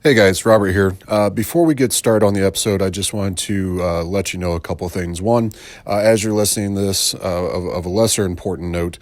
Hey guys, Robert here. Before we get started on the episode, I just wanted to let you know a couple of things. One, as you're listening to this, of a lesser important note,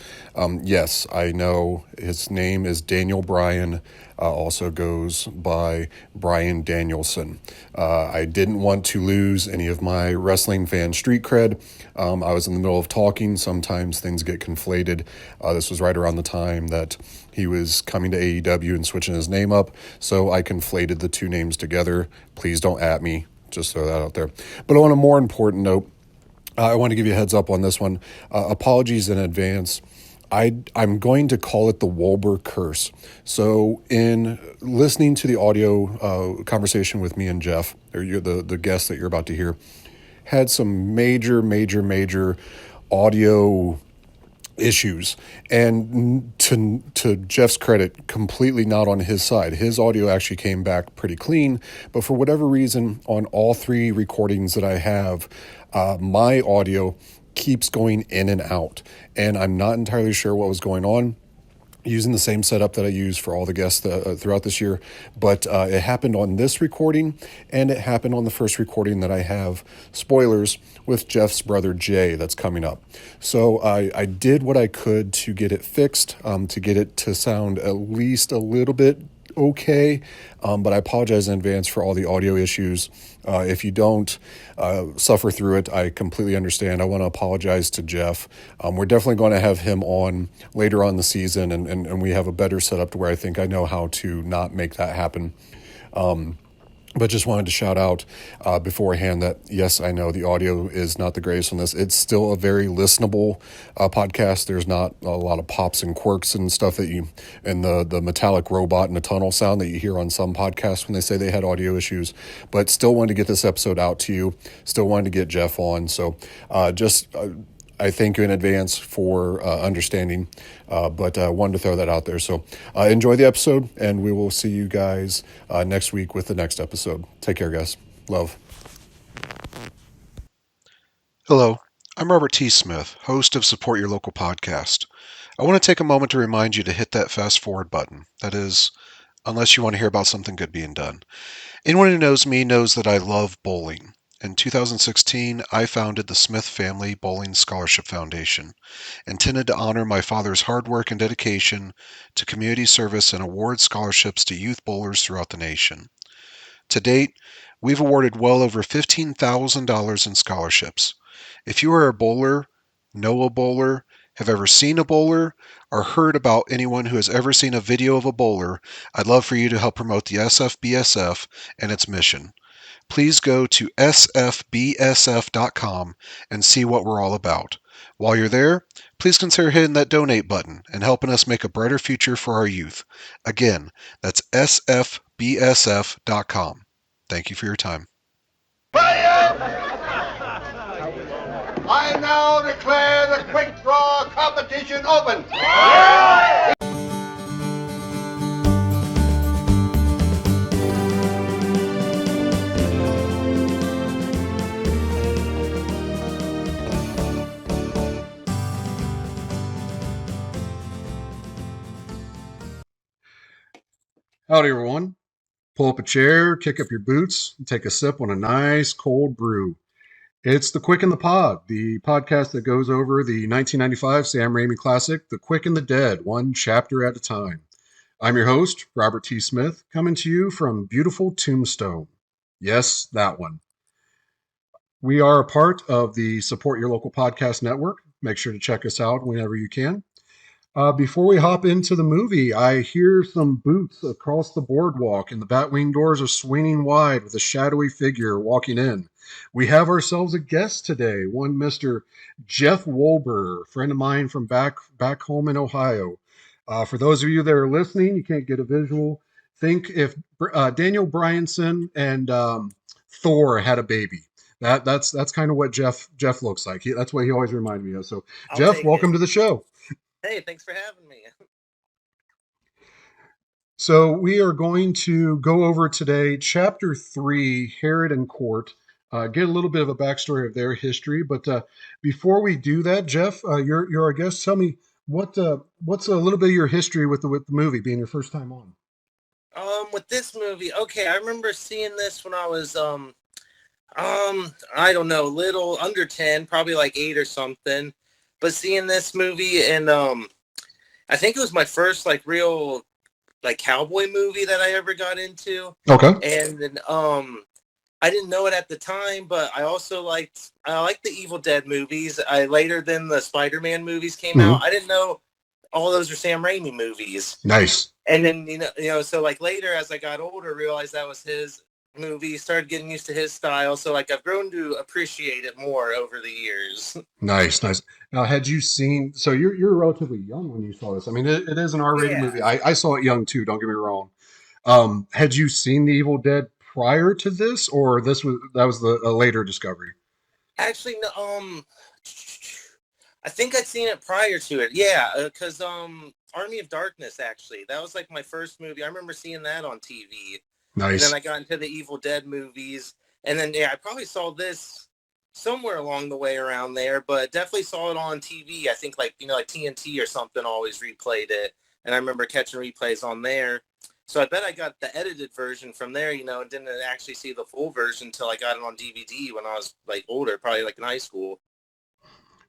yes, I know his name is Daniel Bryan, also goes by Bryan Danielson. I didn't want to lose any of my wrestling fan street cred. I was in the middle of talking. Sometimes things get conflated. This was right around the time that he was coming to AEW and switching his name up, so I conflated the two names together. Please don't at me. Just throw that out there. But on a more important note, I want to give you a heads up on this one. Apologies in advance. I'm going to call it the Wolber curse. So, in listening to the audio conversation with me and Jef, or the guest that you're about to hear, had some major audio issues, and to Jeff's credit, completely not on his side. His audio actually came back pretty clean, but for whatever reason, on all three recordings that I have, my audio keeps going in and out, and I'm not entirely sure what was going on. Using the same setup that I use for all the guests throughout this year, but it happened on this recording, and it happened on the first recording that I have, spoilers, with Jeff's brother Jay that's coming up. So I did what I could to get it fixed, to get it to sound at least a little bit okay, but I apologize in advance for all the audio issues. If you don't suffer through it, I completely understand. I want to apologize to Jef. We're definitely going to have him on later on in the season, and we have a better setup to where I think I know how to not make that happen. But just wanted to shout out beforehand that, yes, I know the audio is not the greatest on this. It's still a very listenable podcast. There's not a lot of pops and quirks and stuff and the metallic robot in the tunnel sound that you hear on some podcasts when they say they had audio issues. But still wanted to get this episode out to you. Still wanted to get Jef on. So I thank you in advance for understanding, but wanted to throw that out there. So enjoy the episode, and we will see you guys next week with the next episode. Take care, guys. Love. Hello, I'm Robert T. Smith, host of Support Your Local Podcast. I want to take a moment to remind you to hit that fast forward button. That is, unless you want to hear about something good being done. Anyone who knows me knows that I love bowling. In 2016, I founded the Smith Family Bowling Scholarship Foundation, intended to honor my father's hard work and dedication to community service and award scholarships to youth bowlers throughout the nation. To date, we've awarded well over $15,000 in scholarships. If you are a bowler, know a bowler, have ever seen a bowler, or heard about anyone who has ever seen a video of a bowler, I'd love for you to help promote the SFBSF and its mission. Please go to sfbsf.com and see what we're all about. While you're there, please consider hitting that donate button and helping us make a brighter future for our youth. Again, that's sfbsf.com. Thank you for your time. I now declare the quick draw competition open. Howdy, everyone. Pull up a chair, kick up your boots, and take a sip on a nice cold brew. It's The Quick and the Pod, the podcast that goes over the 1995 Sam Raimi classic, The Quick and the Dead, one chapter at a time. I'm your host, Robert T. Smith, coming to you from beautiful Tombstone. Yes, that one. We are a part of the Support Your Local Podcast Network. Make sure to check us out whenever you can. Before we hop into the movie, I hear some boots across the boardwalk, and the Batwing doors are swinging wide with a shadowy figure walking in. We have ourselves a guest today, one Mr. Jef Wolber, a friend of mine from back home in Ohio. For those of you that are listening, you can't get a visual. Think if Daniel Bryanson and Thor had a baby. That's kind of what Jef looks like. That's what he always reminded me of. So, Jef, welcome to the show. Hey, thanks for having me. So we are going to go over today Chapter 3, Herod and Cort, get a little bit of a backstory of their history. But before we do that, Jef, you're our guest. Tell me what's a little bit of your history with the movie being your first time on. With this movie, okay, I remember seeing this when I was I don't know, little under 10, probably like 8 or something. But seeing this movie and I think it was my first like real like cowboy movie that I ever got into. Okay. And then I didn't know it at the time, but I liked the Evil Dead movies. I later than the Spider-Man movies came out. I didn't know all those are Sam Raimi movies. Nice. And then so like later as I got older, realized that was his movie, started getting used to his style. So like I've grown to appreciate it more over the years. Nice. Now, had you seen? So you're relatively young when you saw this. I mean, it is an R-rated Yeah. movie. I saw it young too. Don't get me wrong. Had you seen The Evil Dead prior to this, or that was a later discovery? Actually, no, I think I'd seen it prior to it. Yeah, because Army of Darkness, actually, that was like my first movie. I remember seeing that on TV. Nice. And then I got into the Evil Dead movies, and then I probably saw this somewhere along the way around there, but definitely saw it on TV. I think like TNT or something always replayed it, and I remember catching replays on there. So I bet I got the edited version from there, and didn't actually see the full version until I got it on DVD when I was like older, probably like in high school.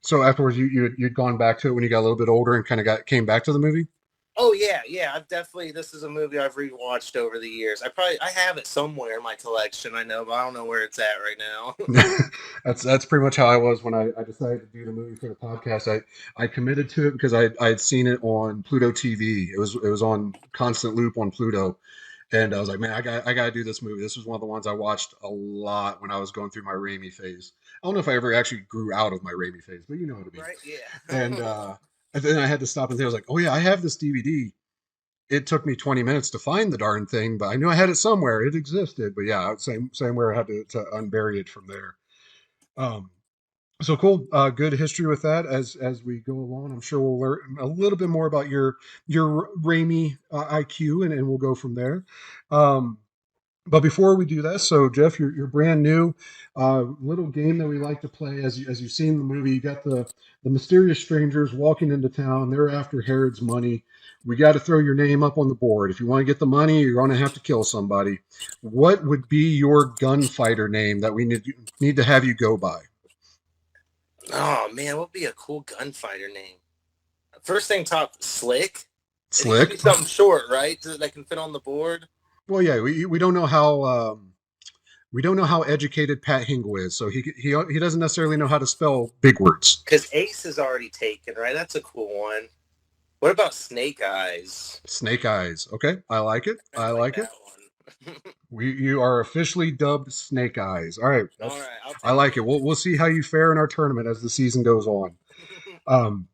So afterwards, you'd gone back to it when you got a little bit older and kind of came back to the movie. Oh yeah. This is a movie I've rewatched over the years. I have it somewhere in my collection, I know, but I don't know where it's at right now. That's pretty much how I was when I decided to do the movie for the podcast. I committed to it because I had seen it on Pluto TV. It was on constant loop on Pluto, and I was like, man, I got to do this movie. This was one of the ones I watched a lot when I was going through my Raimi phase. I don't know if I ever actually grew out of my Raimi phase, but you know what I mean. Right? Yeah. And then I had to stop and think, I was like, oh yeah, I have this DVD. It took me 20 minutes to find the darn thing, but I knew I had it somewhere. It existed. But yeah, same where I had to unbury it from there. Um, so cool. Good history with that as we go along. I'm sure we'll learn a little bit more about your Raimi IQ, and we'll go from there. Um, but before we do that, so Jef, you're brand new. Little game that we like to play as you've seen the movie. You got the mysterious strangers walking into town. They're after Herod's money. We got to throw your name up on the board. If you want to get the money, you're going to have to kill somebody. What would be your gunfighter name that we need to have you go by? Oh man, what would be a cool gunfighter name? First thing top, Slick. Slick. Something short, right? That can fit on the board. Well, yeah, we don't know how we don't know how educated Pat Hingle is, so he doesn't necessarily know how to spell big words. Because Ace is already taken, right? That's a cool one. What about Snake Eyes? Snake Eyes. Okay, I like it. I like it. One. You are officially dubbed Snake Eyes. All right. All right. I like it. We'll see how you fare in our tournament as the season goes on.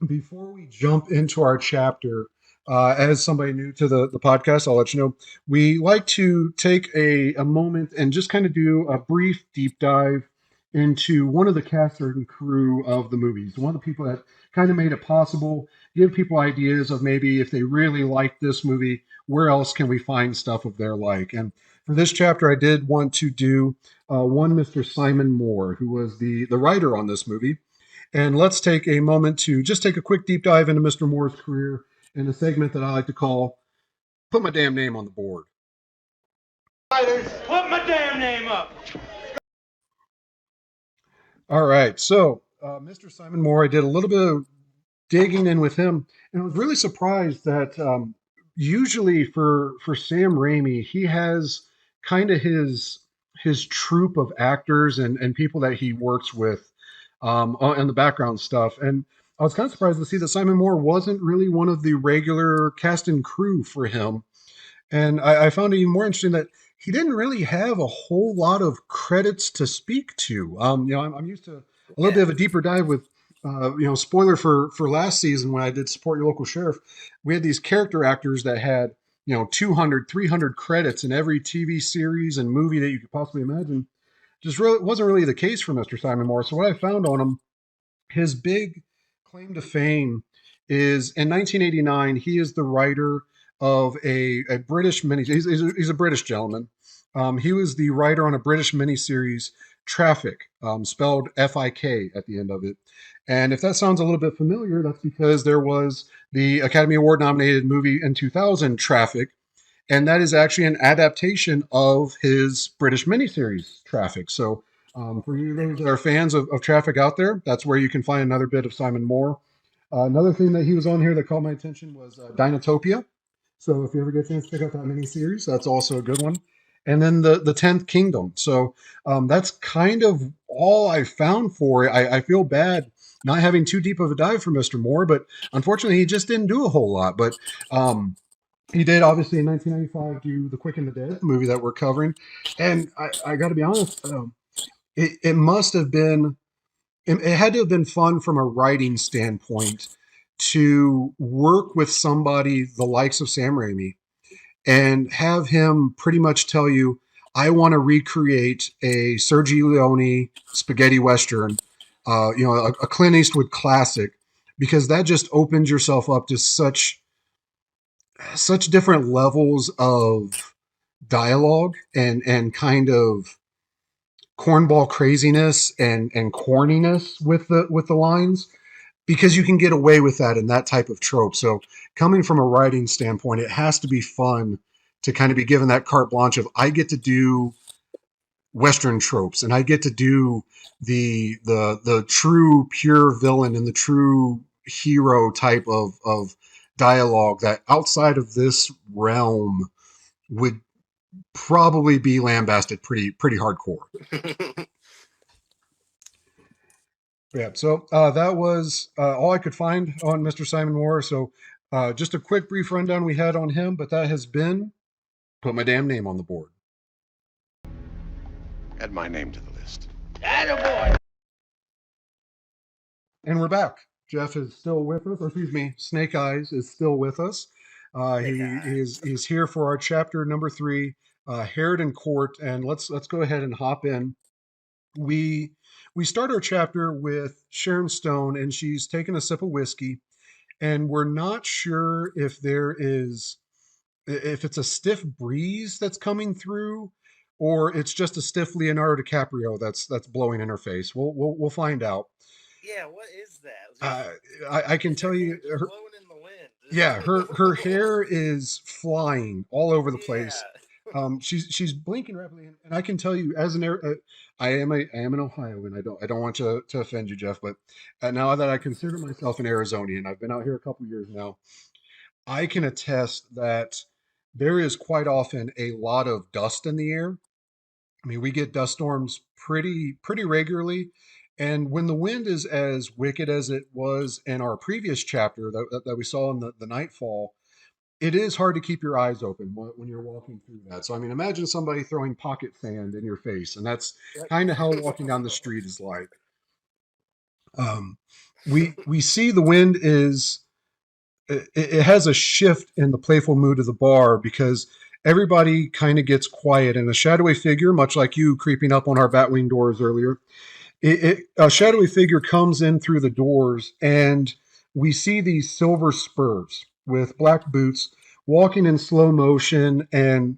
Before we jump into our chapter, as somebody new to the podcast, I'll let you know, we like to take a moment and just kind of do a brief deep dive into one of the cast and crew of the movies, one of the people that kind of made it possible, give people ideas of maybe if they really like this movie, where else can we find stuff of their like. And for this chapter, I did want to do one Mr. Simon Moore, who was the writer on this movie. And let's take a moment to just take a quick deep dive into Mr. Moore's career in a segment that I like to call Put My Damn Name on the Board. Put my damn name up. All right. So, Mr. Simon Moore, I did a little bit of digging in with him, and I was really surprised that usually for Sam Raimi, he has kind of his troupe of actors and people that he works with on the background stuff. And I was kind of surprised to see that Simon Moore wasn't really one of the regular cast and crew for him. And I found it even more interesting that he didn't really have a whole lot of credits to speak to. I'm used to a little bit of a deeper dive with, spoiler for last season when I did Support Your Local Sheriff. We had these character actors that had, 200, 300 credits in every TV series and movie that you could possibly imagine. Just really wasn't really the case for Mr. Simon Moore. So what I found on him, his big claim to fame is in 1989, he is the writer of a British mini. He's a British gentleman. He was the writer on a British miniseries, Traffic, spelled F-I-K at the end of it. And if that sounds a little bit familiar, that's because there was the Academy Award nominated movie in 2000, Traffic. and that is actually an adaptation of his British miniseries Traffic. So for you those that are fans of Traffic out there, that's where you can find another bit of Simon Moore. Another thing that he was on here that caught my attention was Dinotopia. So if you ever get a chance to pick up that miniseries, that's also a good one. And then the Tenth Kingdom. So that's kind of all I found for it. I feel bad not having too deep of a dive for Mr. Moore, but unfortunately, he just didn't do a whole lot. But he did obviously in 1995 do The Quick and the Dead, the movie that we're covering. And I got to be honest, it must have been, it had to have been fun from a writing standpoint to work with somebody the likes of Sam Raimi and have him pretty much tell you, I want to recreate a Sergio Leone spaghetti western, a Clint Eastwood classic, because that just opens yourself up to such different levels of dialogue and kind of cornball craziness and corniness with the lines, because you can get away with that in that type of trope. So coming from a writing standpoint, it has to be fun to kind of be given that carte blanche of, I get to do Western tropes and I get to do the true pure villain and the true hero type of dialogue that outside of this realm would probably be lambasted pretty hardcore. Yeah, so that was all I could find on Mr. Simon Moore. So just a quick brief rundown we had on him, but that has been Put My Damn Name on the Board. Add my name to the list. And we're back. Jef is still with us, or excuse me, Snake Eyes is still with us. He's here for our chapter number 3, Herod and Cort, and let's go ahead and hop in. We start our chapter with Sharon Stone, and she's taking a sip of whiskey, and we're not sure if it's a stiff breeze that's coming through, or it's just a stiff Leonardo DiCaprio that's blowing in her face. We'll find out. Yeah, what is that? I can tell you, blowing in the wind. Yeah, her hair is flying all over the place. She's blinking rapidly, and I can tell you, as I am an Ohioan. I don't want to offend you, Jef, but now that I consider myself an Arizonian, I've been out here a couple years now. I can attest that there is quite often a lot of dust in the air. I mean, we get dust storms pretty regularly, and when the wind is as wicked as it was in our previous chapter that we saw in the Nightfall, it is hard to keep your eyes open when you're walking through that. So, I mean, imagine somebody throwing pocket sand in your face, and that's kind of how walking down the street is like. We see the wind is it has a shift in the playful mood of the bar because everybody kind of gets quiet, and a shadowy figure, much like you creeping up on our Batwing doors earlier, a shadowy figure comes in through the doors, and we see these silver spurs with black boots walking in slow motion, and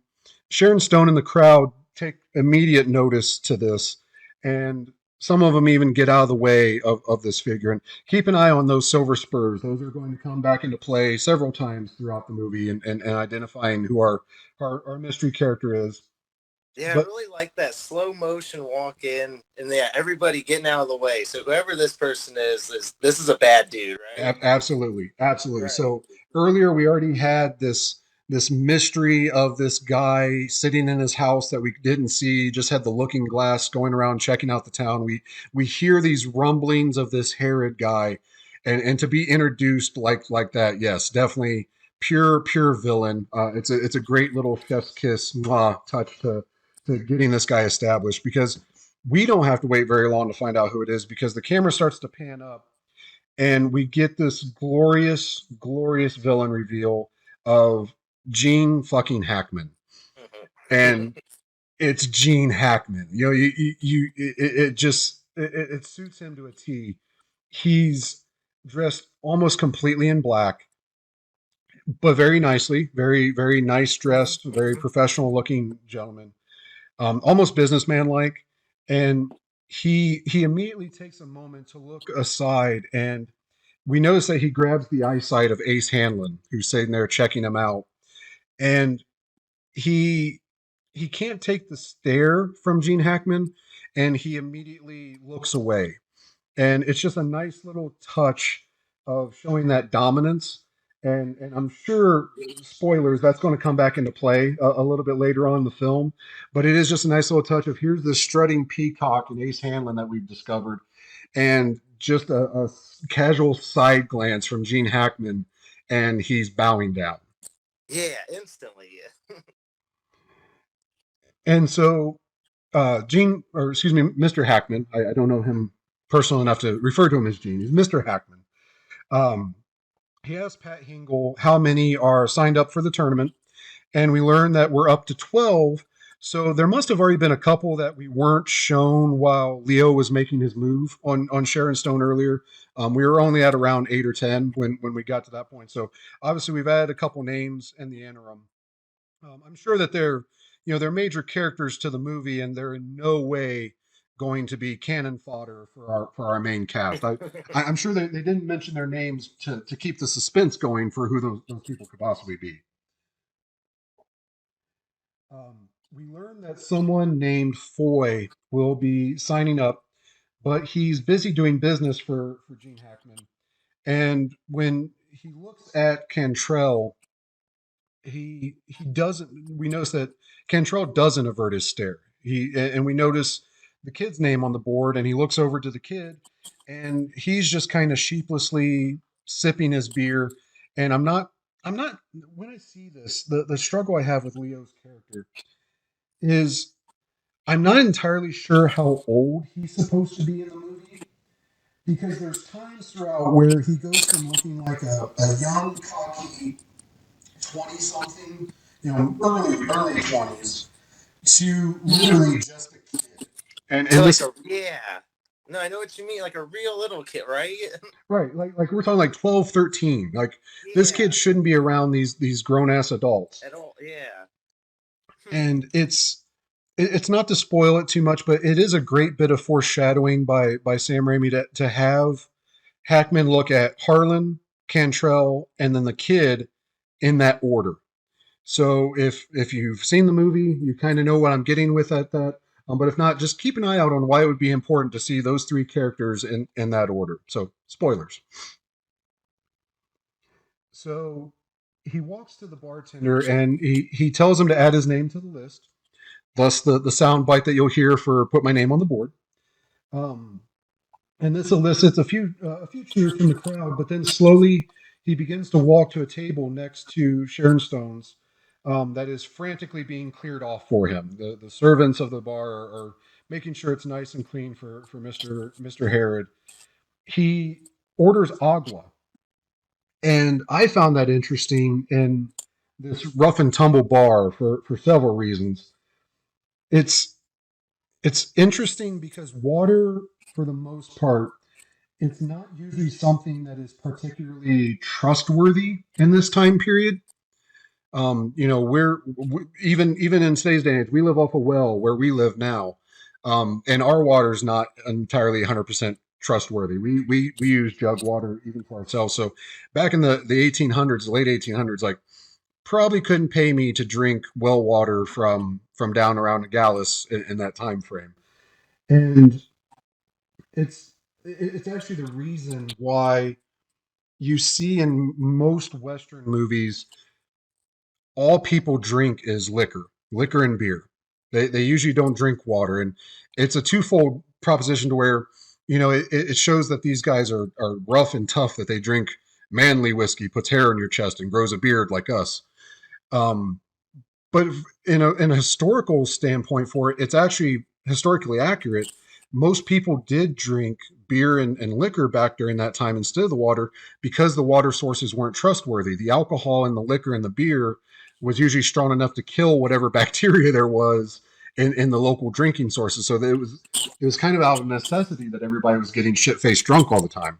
Sharon Stone and the crowd take immediate notice to this, and some of them even get out of the way of this figure. And keep an eye on those silver spurs. Those are going to come back into play several times throughout the movie and identifying who our mystery character is. Yeah, I really like that slow motion walk in, and everybody getting out of the way. So whoever this person is this is a bad dude, right? Absolutely. Right. So earlier we already had this mystery of this guy sitting in his house that we didn't see, just had the looking glass going around checking out the town. We hear these rumblings of this Herod guy, and to be introduced like that, yes, definitely pure villain. It's a great little chef's kiss touch to getting this guy established, because we don't have to wait very long to find out who it is, because the camera starts to pan up and we get this glorious villain reveal of Gene fucking Hackman. And it's Gene Hackman. You know, it suits him to a T. He's dressed almost completely in black, but very nicely, very nice dressed, very professional looking gentleman, almost businessman like. And he immediately takes a moment to look aside, and we notice that he grabs the eyesight of Ace Hanlon, who's sitting there checking him out. And he can't take the stare from Gene Hackman, and he immediately looks away. And it's just a nice little touch of showing that dominance. And I'm sure, spoilers, that's going to come back into play a little bit later on in the film. But it is just a nice little touch of here's the strutting peacock and Ace Hanlon that we've discovered, and just a casual side glance from Gene Hackman, and he's bowing down. Yeah, instantly. Yeah. And so, Gene, or excuse me, Mr. Hackman, I don't know him personal enough to refer to him as Gene. He's Mr. Hackman. Um, he asks Pat Hingle how many are signed up for the tournament, and we learn that we're up to 12. So there must have already been a couple that we weren't shown while Leo was making his move on Sharon Stone earlier. We were only at around 8 or 10 when we got to that point. So obviously we've added a couple names in the interim. I'm sure that they're major characters to the movie, and they're in no way going to be cannon fodder for our main cast. I'm sure they didn't mention their names to keep the suspense going for who those people could possibly be. We learned that someone named Foy will be signing up, but he's busy doing business for Gene Hackman. And when he looks at Cantrell, he doesn't. We notice that Cantrell doesn't avert his stare. And we notice the kid's name on the board, and he looks over to the kid, and he's just kind of sheepishly sipping his beer. And I'm not when I see this, the struggle I have with Leo's character is I'm not entirely sure how old he's supposed to be in the movie, because there's times throughout where he goes from looking like a young, cocky 20 something, early 20s, to literally just a kid. And So like this, yeah. No, I know what you mean. Like a real little kid, right? right, like we're talking like 12, 13. Like this Yeah. kid shouldn't be around these grown ass adults. At all. Yeah. And it's not to spoil it too much, but it is a great bit of foreshadowing by Sam Raimi to have Hackman look at Harlan, Cantrell, and then the kid in that order. So if you've seen the movie, you kind of know what I'm getting with that. But if not, just keep an eye out on why it would be important to see those three characters in that order. So spoilers. So he walks to the bartender, and he tells him to add his name to the list. Thus the sound bite that you'll hear for "put my name on the board." Um, and this elicits a few cheers from the crowd, but then slowly he begins to walk to a table next to Sharon Stone's, that is frantically being cleared off for him. The servants of the bar are making sure it's nice and clean for Mr. Herod. He orders agua, and I found that interesting in this rough and tumble bar for several reasons. It's it's interesting because water, for the most part, it's not usually something that is particularly trustworthy in this time period. Even in today's day and age, we live off a well where we live now, and our water is not entirely 100% trustworthy. We use jug water even for ourselves. So back in the 1800s, late 1800s, like probably couldn't pay me to drink well water from down around Gallus in that time frame. And it's actually the reason why you see in most Western movies all people drink is liquor and beer. They usually don't drink water, and it's a twofold proposition to where it shows that these guys are rough and tough, that they drink manly whiskey, puts hair on your chest, and grows a beard like us. Um, but in a historical standpoint for it, it's actually historically accurate. Most people did drink beer and liquor back during that time instead of the water, because the water sources weren't trustworthy. The alcohol and the liquor and the beer was usually strong enough to kill whatever bacteria there was in the local drinking sources. So it was kind of out of necessity that everybody was getting shit faced drunk all the time.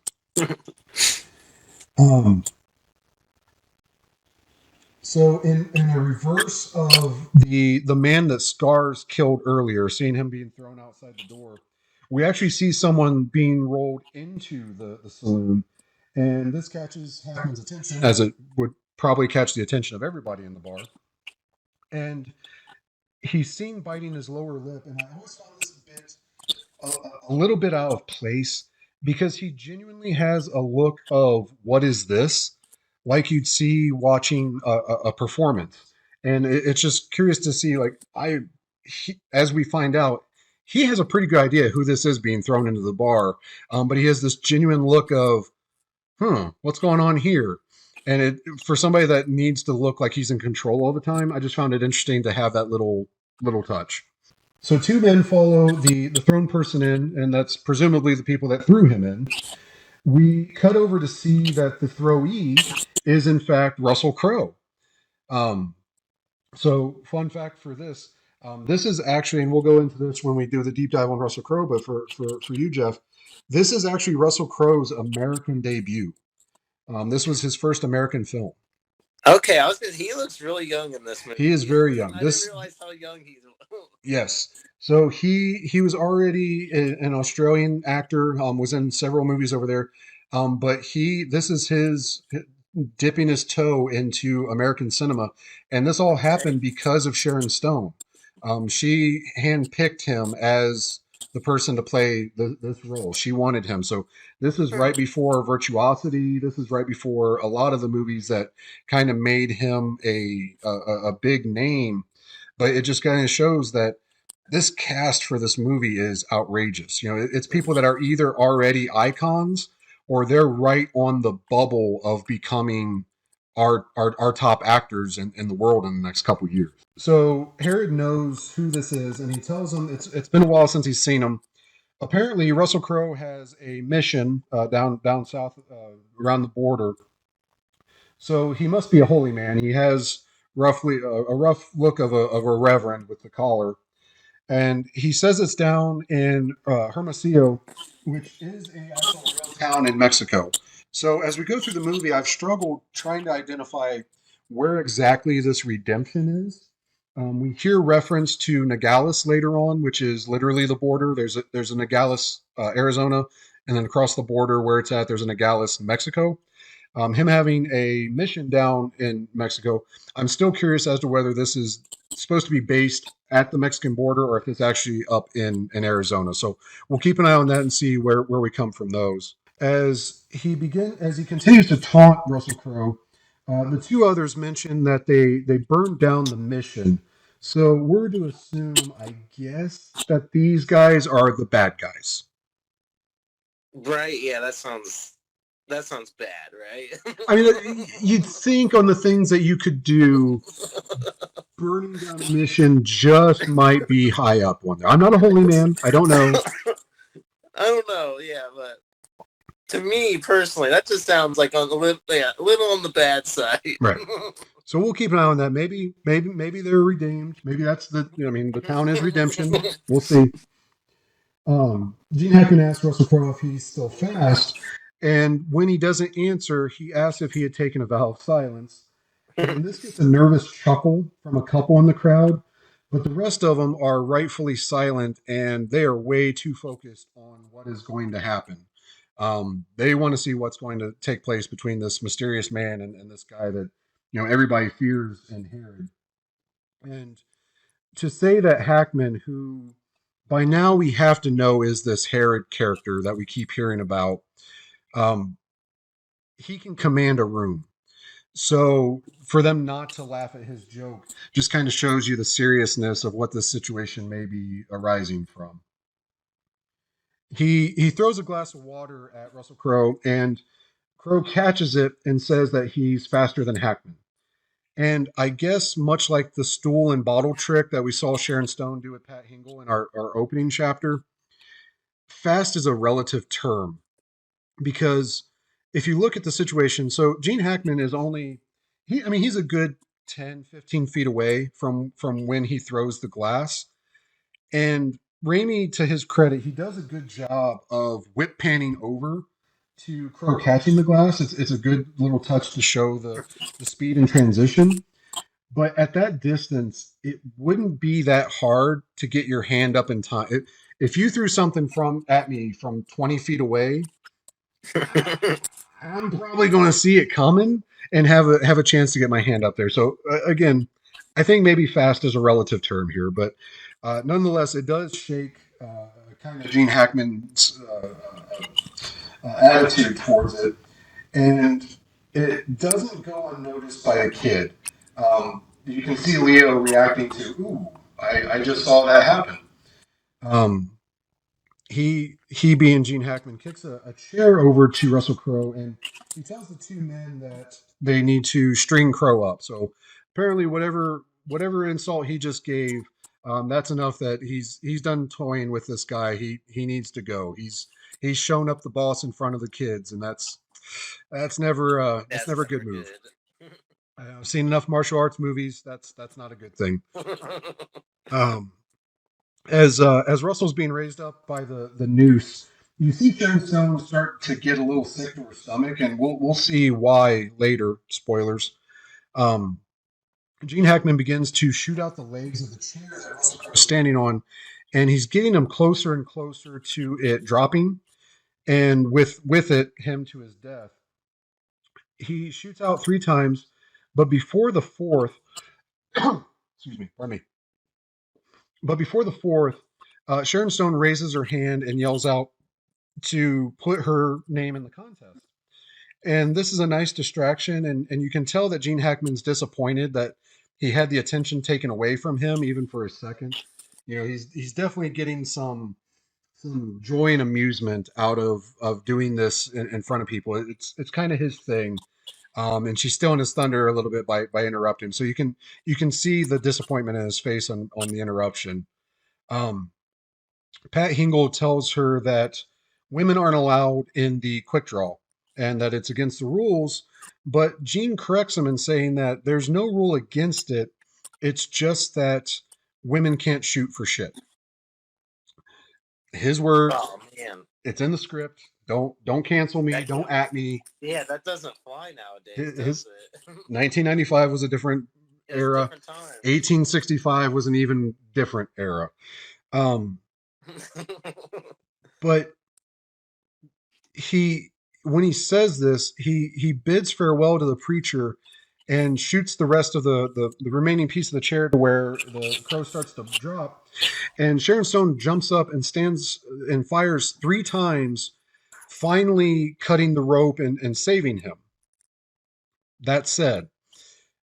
Um, So in the reverse of the man that Scars killed earlier, seeing him being thrown outside the door, we actually see someone being rolled into the saloon, and this catches Hackman's attention, as it would probably catch the attention of everybody in the bar. And he's seen biting his lower lip, and I always found this bit a little bit out of place because he genuinely has a look of what is this, like you'd see watching a performance. And it's just curious to see, like, as we find out, he has a pretty good idea who this is being thrown into the bar, but he has this genuine look of, what's going on here? And for somebody that needs to look like he's in control all the time, I just found it interesting to have that little touch. So two men follow the thrown person in, and that's presumably the people that threw him in. We cut over to see that the throwee is in fact Russell Crowe. Um, so fun fact for this, this is actually, and we'll go into this when we do the deep dive on Russell Crowe, but for you, Jeff, this is actually Russell Crowe's American debut. This was his first American film. Okay, I was gonna. He looks really young in this movie. He is very young. I didn't realize how young he's. Yes. So he was already an Australian actor. Was in several movies over there. But this is his dipping his toe into American cinema, and this all happened because of Sharon Stone. She handpicked him as the person to play this role. She wanted him. So this is right before Virtuosity. This is right before a lot of the movies that kind of made him a big name. But it just kind of shows that this cast for this movie is outrageous. You know, it's people that are either already icons or they're right on the bubble of becoming our top actors in the world in the next couple of years. So Herod knows who this is, and he tells him it's been a while since he's seen him. Apparently, Russell Crowe has a mission down south around the border. So he must be a holy man. He has roughly a rough look of a reverend with the collar, and he says it's down in Hermosillo, which is a actual real town in Mexico. So as we go through the movie, I've struggled trying to identify where exactly this redemption is. We hear reference to Nogales later on, which is literally the border. There's a Nogales, Arizona, and then across the border where it's at, there's a Nogales, Mexico. Him having a mission down in Mexico, I'm still curious as to whether this is supposed to be based at the Mexican border or if it's actually up in Arizona. So we'll keep an eye on that and see where we come from those. As he continues to taunt Russell Crowe, the two others mention that they burned down the mission. So we're to assume, I guess, that these guys are the bad guys. Right? Yeah, that sounds bad, right? I mean, you'd think on the things that you could do, burning down a mission just might be high up on there. I'm not a holy man. I don't know. I don't know. Yeah, but to me personally, that just sounds like a little on the bad side. Right. So we'll keep an eye on that. Maybe they're redeemed. Maybe that's the town is redemption. We'll see. Gene Hackman asks Russell Crowe if he's still fast, and when he doesn't answer, he asks if he had taken a vow of silence. And this gets a nervous chuckle from a couple in the crowd, but the rest of them are rightfully silent, and they are way too focused on what is going to happen. They want to see what's going to take place between this mysterious man and this guy that everybody fears in Herod. And to say that Hackman, who by now we have to know is this Herod character that we keep hearing about, he can command a room. So for them not to laugh at his joke just kind of shows you the seriousness of what this situation may be arising from. He throws a glass of water at Russell Crowe, and Crowe catches it and says that he's faster than Hackman. And I guess much like the stool and bottle trick that we saw Sharon Stone do with Pat Hingle in our opening chapter, fast is a relative term. Because if you look at the situation, so Gene Hackman is he's a good 10, 15 feet away from when he throws the glass. And Raimi, to his credit, he does a good job of whip panning over to Crowe catching the glass. It's a good little touch to show the speed and transition. But at that distance, it wouldn't be that hard to get your hand up in time. If you threw something at me from 20 feet away, I'm probably going to see it coming and have a chance to get my hand up there. So again, I think maybe fast is a relative term here, but nonetheless, it does shake kind of Gene Hackman's attitude towards it, and it doesn't go unnoticed by a kid. You can see Leo reacting to, "Ooh, I just saw that happen." Um, he being Gene Hackman kicks a chair over to Russell Crowe, and he tells the two men that they need to string Crowe up. So apparently, whatever insult he just gave, that's enough that he's done toying with this guy. He needs to go. He's shown up the boss in front of the kids, and that's That's never a good never move. good. I've seen enough martial arts movies. That's not a good thing. Um, as Russell's being raised up by the noose, you see Sharon Stone start to get a little sick to her stomach, and we'll see why later. Spoilers. Um, Gene Hackman begins to shoot out the legs of the chair that Russell Crowe is standing on, and he's getting him closer and closer to it dropping, and with it him to his death. He shoots out three times, but before the fourth, excuse me, pardon me. But before the fourth, Sharon Stone raises her hand and yells out to put her name in the contest. And this is a nice distraction, and you can tell that Gene Hackman's disappointed that he had the attention taken away from him, even for a second. You know, he's definitely getting some joy and amusement out of doing this in front of people. It's kind of his thing. And she's stealing his thunder a little bit by interrupting. So you can see the disappointment in his face on the interruption. Um, Pat Hingle tells her that women aren't allowed in the quick draw and that it's against the rules. But Gene corrects him in saying that there's no rule against it. It's just that women can't shoot for shit. His words. Oh man, It's in the script. Don't cancel me. that Don't can't. at me. Yeah, that doesn't fly nowadays, His does it? 1995 was a different It was a era. different time. 1865 was an even different era. Um, but he when he says this, he bids farewell to the preacher and shoots the rest of the remaining piece of the chair to where the crow starts to drop. And Sharon Stone jumps up and stands and fires three times, finally cutting the rope and saving him. That said,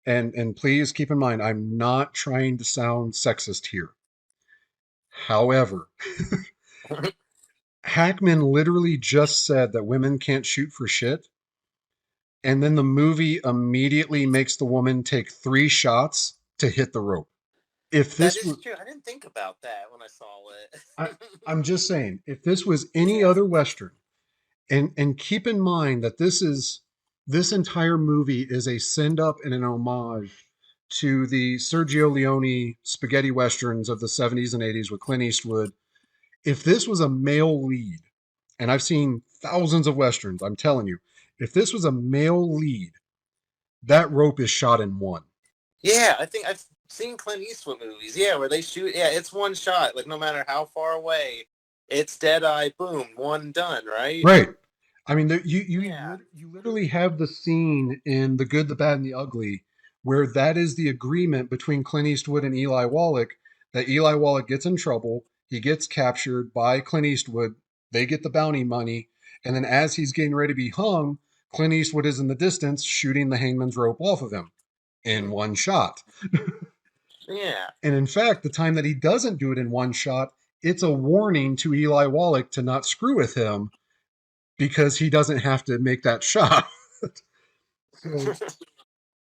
and please keep in mind, I'm not trying to sound sexist here. However, Hackman literally just said that women can't shoot for shit. And then the movie immediately makes the woman take three shots to hit the rope. If That this is was, true. I didn't think about that when I saw I, it. I'm just saying, if this was any Yeah. other Western, and keep in mind that this entire movie is a send up and an homage to the Sergio Leone spaghetti westerns of the 70s and 80s with Clint Eastwood. If this was a male lead, and I've seen thousands of westerns, I'm telling you, if this was a male lead, that rope is shot in one. Yeah, I think I've seen Clint Eastwood movies. Yeah, where they shoot. Yeah, it's one shot. Like no matter how far away, it's dead eye. Boom, one done. Right. Right. I mean, Yeah. you literally have the scene in The Good, the Bad, and the Ugly where that is the agreement between Clint Eastwood and Eli Wallach, that Eli Wallach gets in trouble, he gets captured by Clint Eastwood, they get the bounty money, and then as he's getting ready to be hung, Clint Eastwood is in the distance shooting the hangman's rope off of him in one shot. Yeah. And in fact, the time that he doesn't do it in one shot, it's a warning to Eli Wallach to not screw with him because he doesn't have to make that shot. So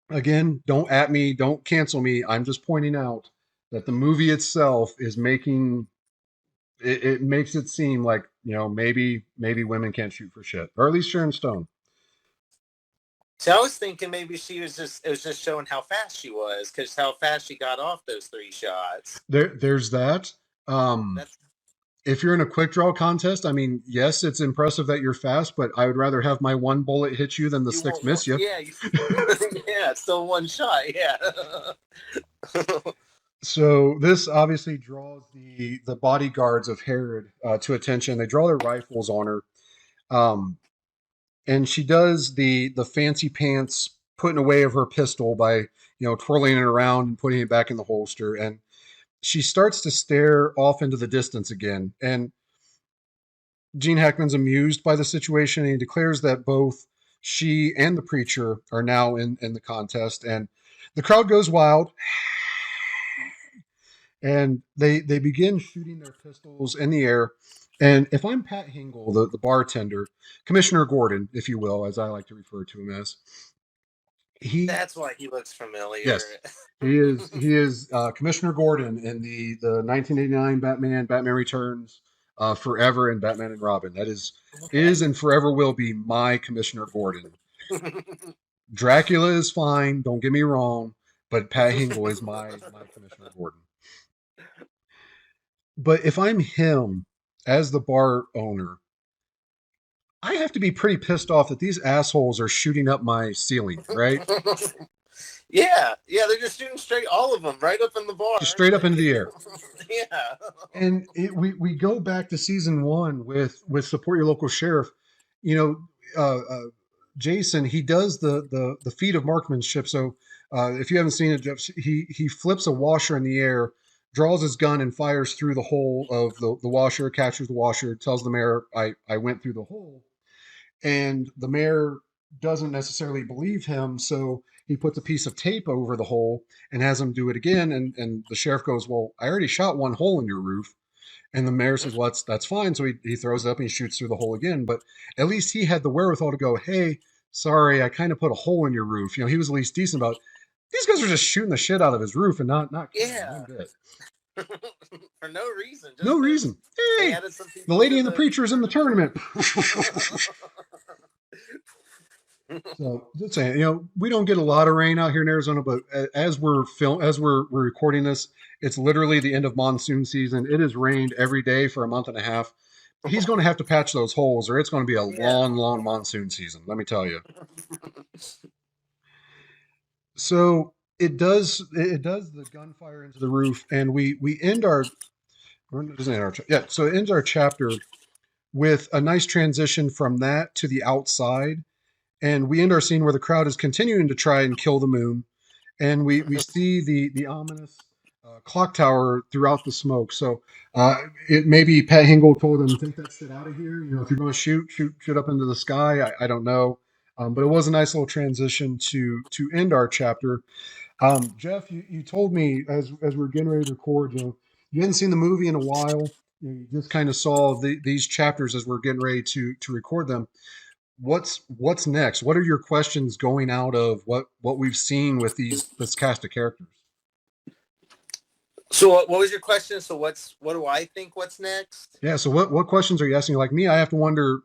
again, don't at me, don't cancel me. I'm just pointing out that the movie itself is making it makes it seem like, maybe women can't shoot for shit, or at least Sharon Stone. So I was thinking maybe it was just showing how fast she was, because how fast she got off those three shots. There's that. That's If you're in a quick draw contest, I mean, yes, it's impressive that you're fast, but I would rather have my one bullet hit you than the you six won't. miss you. Yeah. Yeah. It's still one shot. Yeah. So this obviously draws the bodyguards of Herod to attention. They draw their rifles on her, and she does the fancy pants putting away of her pistol by, twirling it around and putting it back in the holster. And she starts to stare off into the distance again. And Gene Hackman's amused by the situation, and he declares that both she and the preacher are now in the contest. And the crowd goes wild, and they begin shooting their pistols in the air. And if I'm Pat Hingle, the bartender, Commissioner Gordon, if you will, as I like to refer to him as, that's why he looks familiar. Yes, he is Commissioner Gordon in the 1989 Batman Returns, Forever, and Batman and Robin. That is and forever will be my Commissioner Gordon. Dracula is fine, don't get me wrong, but Pat Hingle is my Commissioner Gordon. But if I'm him as the bar owner, I have to be pretty pissed off that these assholes are shooting up my ceiling, right? Yeah, they're just shooting straight, all of them, right up in the bar. Just straight up into the air. Yeah. And we go back to season 1 with Support Your Local Sheriff. Jason, he does the feat of marksmanship. So if you haven't seen it, Jeff, he flips a washer in the air, draws his gun, and fires through the hole of the washer, captures the washer, tells the mayor, I went through the hole. And the mayor doesn't necessarily believe him, so he puts a piece of tape over the hole and has him do it again. And the sheriff goes, well, I already shot one hole in your roof. And the mayor says, well, that's fine. So he throws it up and he shoots through the hole again. But at least he had the wherewithal to go, hey, sorry, I kind of put a hole in your roof. He was at least decent about it. These guys are just shooting the shit out of his roof and not one bit. For no reason. No reason. Hey, the lady and the preacher is in the tournament. So just saying, we don't get a lot of rain out here in Arizona, but as we're recording this, it's literally the end of monsoon season. It has rained every day for a month and a half. He's going to have to patch those holes, or it's going to be a long monsoon season. Let me tell you. So it does the gunfire into the roof, and we end our so it ends our chapter with a nice transition from that to the outside. And we end our scene where the crowd is continuing to try and kill the moon. And we see the ominous clock tower throughout the smoke. So it maybe Pat Hingle told them, take that shit out of here. If you're going to shoot up into the sky. I don't know. But it was a nice little transition to end our chapter. Jeff, you told me as we're getting ready to record, you hadn't seen the movie in a while. You just kind of saw these chapters as we're getting ready to record them. What's next? What are your questions going out of what we've seen with this cast of characters? So what was your question? So what do I think? What's next? Yeah. So what questions are you asking? Like me, I have to wonder.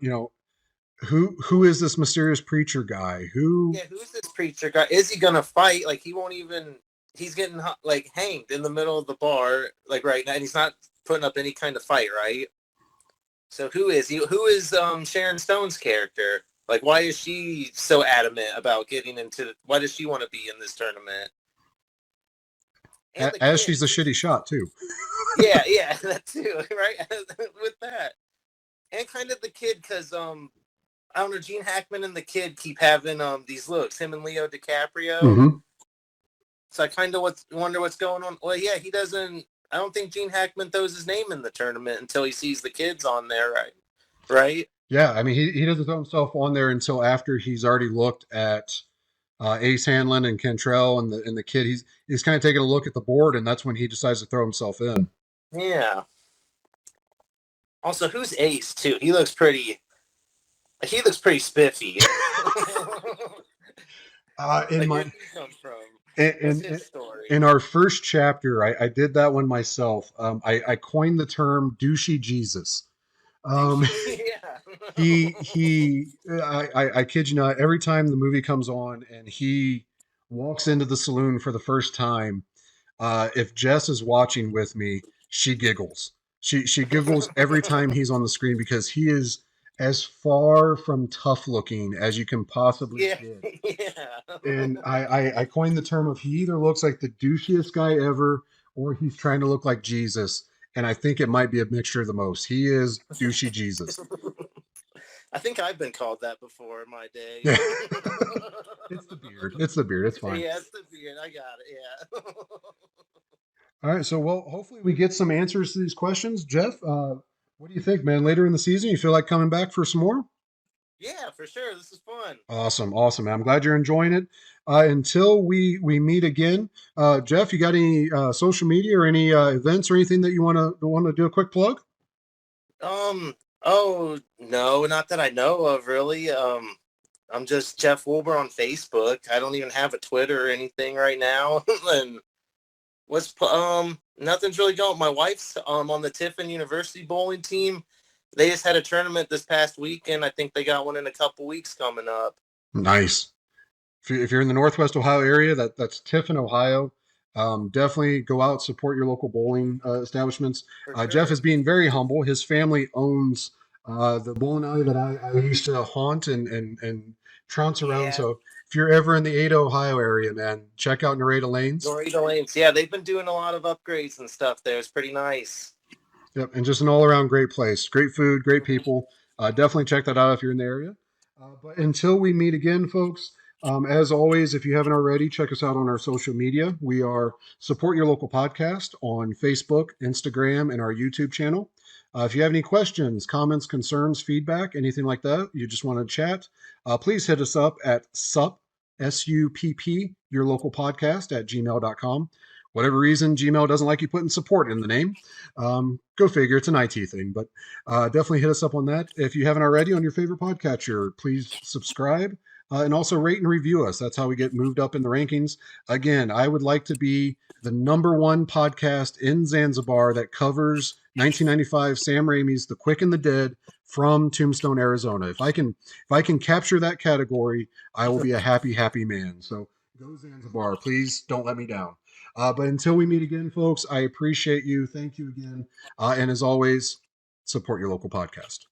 Who is this mysterious preacher guy? Who's this preacher guy? Is he gonna fight? Like he's getting like hanged in the middle of the bar, like right now, and he's not putting up any kind of fight, right? So who is he? Who is Sharon Stone's character? Like, why is she so adamant about getting into? Why does she want to be in this tournament? As she's a shitty shot too. yeah, that too, right? With that, and kind of the kid, because I don't know, Gene Hackman and the kid keep having these looks. Him and Leo DiCaprio. Mm-hmm. So I kind of wonder what's going on. Well, yeah, he doesn't. I don't think Gene Hackman throws his name in the tournament until he sees the kids on there, right? Yeah, I mean, he doesn't throw himself on there until after he's already looked at Ace Hanlon and Cantrell and the kid. He's kind of taking a look at the board, and that's when he decides to throw himself in. Yeah. Also, who's Ace too? He looks pretty spiffy. In our first chapter, I did that one myself. I coined the term douchey Jesus. I kid you not, every time the movie comes on and he walks into the saloon for the first time, if Jess is watching with me, she giggles. She giggles every time he's on the screen because he is as far from tough looking as you can possibly get. Yeah. And I coined the term of he either looks like the douchiest guy ever or he's trying to look like Jesus. And I think it might be a mixture of the most. He is douchey Jesus. I think I've been called that before in my day. Yeah. It's the beard. It's the beard. It's fine. Yeah, it's the beard. I got it. Yeah. All right. So, well, hopefully we get some answers to these questions. Jef, what do you think, man? Later in the season, you feel like coming back for some more? Yeah, for sure. This is fun. Awesome. Awesome, man. I'm glad you're enjoying it. Until we meet again, Jef, you got any social media or any events or anything that you want to do a quick plug? Oh no, not that I know of, really. I'm just Jef Wolber on Facebook. I don't even have a Twitter or anything right now. And nothing's really going. My wife's on the Tiffin University bowling team. They just had a tournament this past weekend. I think they got one in a couple weeks coming up. Nice. If you're in the Northwest Ohio area, that's Tiffin, Ohio. Definitely go out, support your local bowling establishments. For Jef sure. is being very humble. His family owns the bowling alley that I used to haunt and trounce around. Yeah. So if you're ever in the Ada, Ohio area, man, check out Nareda Lanes. Dorito Lanes. Yeah, they've been doing a lot of upgrades and stuff there. It's pretty nice. Yep, and just an all-around great place. Great food, great Mhm. people. Definitely check that out if you're in the area. But until we meet again, folks, as always, if you haven't already, check us out on our social media. We are Support Your Local Podcast on Facebook, Instagram, and our YouTube channel. If you have any questions, comments, concerns, feedback, anything like that, you just want to chat, please hit us up at SUPP, your local podcast at gmail.com. Whatever reason, Gmail doesn't like you putting support in the name. Go figure, it's an IT thing, but definitely hit us up on that. If you haven't already on your favorite podcatcher, please subscribe and also rate and review us. That's how we get moved up in the rankings. Again, I would like to be the #1 podcast in Zanzibar that covers 1995 Sam Raimi's The Quick and the Dead from Tombstone, Arizona. If I can capture that category, I will be a happy man. So go Zanzibar. Please don't let me down. But until we meet again, folks, I appreciate you. Thank you again. And as always, support your local podcast.